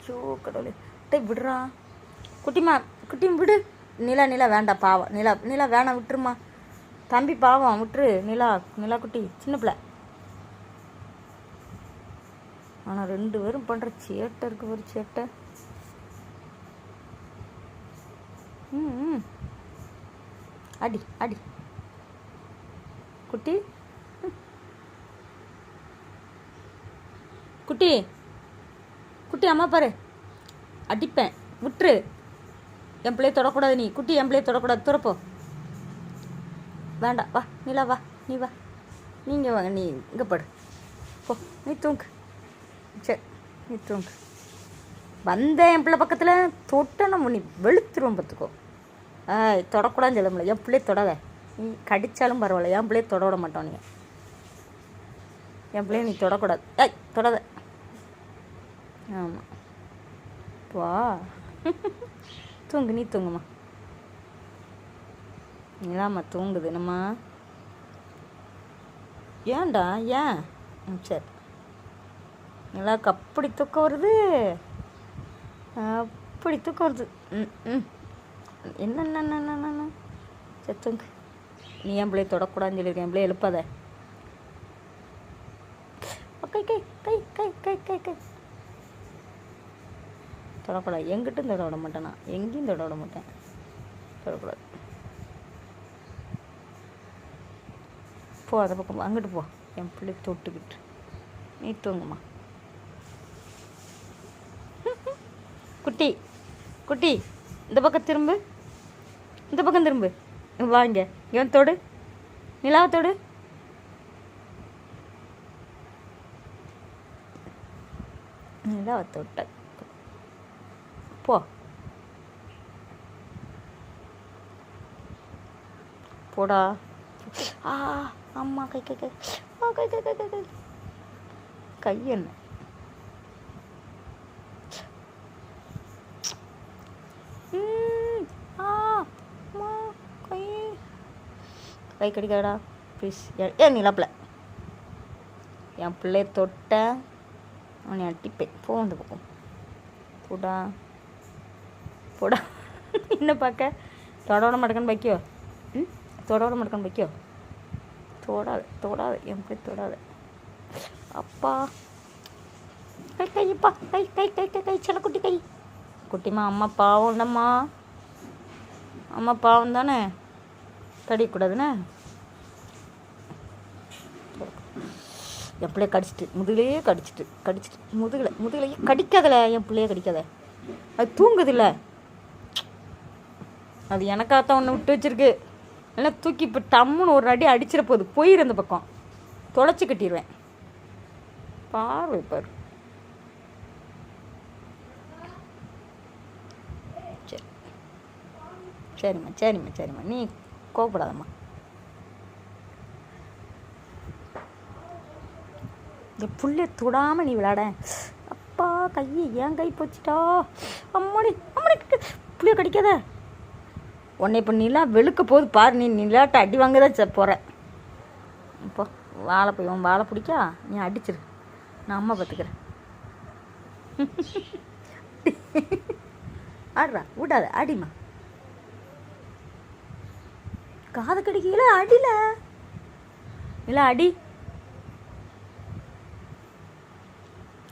Show கடவுளே, டே விடுறா குட்டிமா, குட்டியும் விடு. நிலா நிலா வேண்டாம் பாவம், நிலா நிலா வேணாம் விட்டுருமா. தம்பி பாவம் விட்டுரு. நிலா நிலா குட்டி சின்ன பிள்ளை. ஆனால் 2 பேரும் பண்ணுற சேட்டை இருக்கு ஒரு சேட்டை. ம் அடி அடி குட்டி. குட்டி குட்டி அம்மா பாரு, அடிப்பேன் விட்டுரு. என் பிள்ளைய தொடக்கூடாது நீ. குட்டி என் பிள்ளைய தொடக்கூடாது, துறப்போ. வேண்டாம் வா நிலா வா, நீ வா. நீங்கள் வாங்க, நீ இங்கே படு போ. நீ தூங்கு. சரி நீ தூங்கு. வந்தேன் என் பிள்ளை பக்கத்தில் தொட்டணும் நீ வெளுத்துருவோம் பார்த்துக்கோ. தொடக்கூடாதுன்னு சொல்ல முடியல. என் பிள்ளைய தொடாத. நீ கடித்தாலும் பரவாயில்ல, என் பிள்ளைய தொட விட மாட்டோம். நீங்கள் என் பிள்ளைய நீ தொடக்கூடாது. தொடாத. ஆமாம் வா தூங்கு. நீ தூங்குமா. நிலாமா தூங்குது என்னம்மா. ஏன்டா ஏன்? சரி நிலாவுக்கு அப்படி தூக்கம் வருது, அப்படி தூக்கம் வருது. என்ன சரி தூங்கு. நீ என் பிள்ளைய தொடக்கூடாதுன்னு சொல்லியிருக்கேன். என் பிள்ளைய எழுப்பாத. கை கை கை கை கை கை கை தொடக்கூடாது. எங்கிட்டும் தொட விட மாட்டேன். நான் எங்கேயும் தொட விட மாட்டேன். தொடக்கூடாது. போ அந்த பக்கம், அங்கிட்டு போ. என் பிள்ளை தொட்டுக்கிட்டு நீ தூங்குமா. குட்டி குட்டி இந்த பக்கம் திரும்பு, இந்த பக்கம் திரும்பு. வாங்க இவன் தொடு. நிலாவை தொடு. நிலாவை தொட்ட போ. போடா. அம்மா கை கை கை கை கை கை கை கை கை என்ன கை கை கடிக்காடா ப்ளீஸ். நிலாப்பில் என் பிள்ளைய தொட்ட அவனை அட்டிப்பேன். போ அந்த பக்கம் போடா போடா. என்ன பார்க்க தொடவிட மாட்டேக்கான்னு வைக்கோ. தொடவிட மாட்டேக்கான்னு வைக்கோ. தொடாது தொடாது என் பிள்ளை தொடாது. அப்பா கை கைப்பா கை கை கை கை கை சில குட்டி கை. குட்டிமா அம்மா பாவம் இல்லைம்மா. அம்மா பாவம் தானே, கடிக்கூடாதுண்ணே. என் பிள்ளைய கடிச்சிட்டு முதுகிலேயே கடிச்சிட்டு முதுகிலையே கடிக்காதல. என் பிள்ளைய கடிக்காத. அது தூங்குதில்ல. அது எனக்காகத்தான் ஒன்று விட்டு வச்சிருக்கு. எல்லாம் தூக்கி இப்போ டம்முன்னு ஒரு அடி அடிச்சிட போகுது. போயிரு அந்த பக்கம், தொலைச்சி கட்டிடுவேன். பார்வை பாரு. சரி சரிம்மா சரிம்மா சரிம்மா நீ கோவப்படாதம்மா. இந்த புள்ளைய தொடாமல் நீ விளையாட. அப்பா கையை ஏன் கை போச்சுட்டா. அம்மாடி அம்மாடி புள்ளைய கடிக்காத. உன்னை இப்போ நிலா வெளுக்க போகுது பாரு. நீ நிலாட்ட அடி வாங்க தான் போகிற. இப்போ வாழை போய் உன் வாழை பிடிக்கா. நீ அடிச்சிரு, நான் அம்மா பார்த்துக்கிறேன். ஆடுறா விடாத. அடிமா. காதை கடிக்கல அடியில. இல்லை அடி.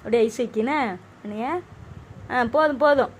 அப்படியே ஐஸ் வைக்கினே என்னைய. போதும் போதும்.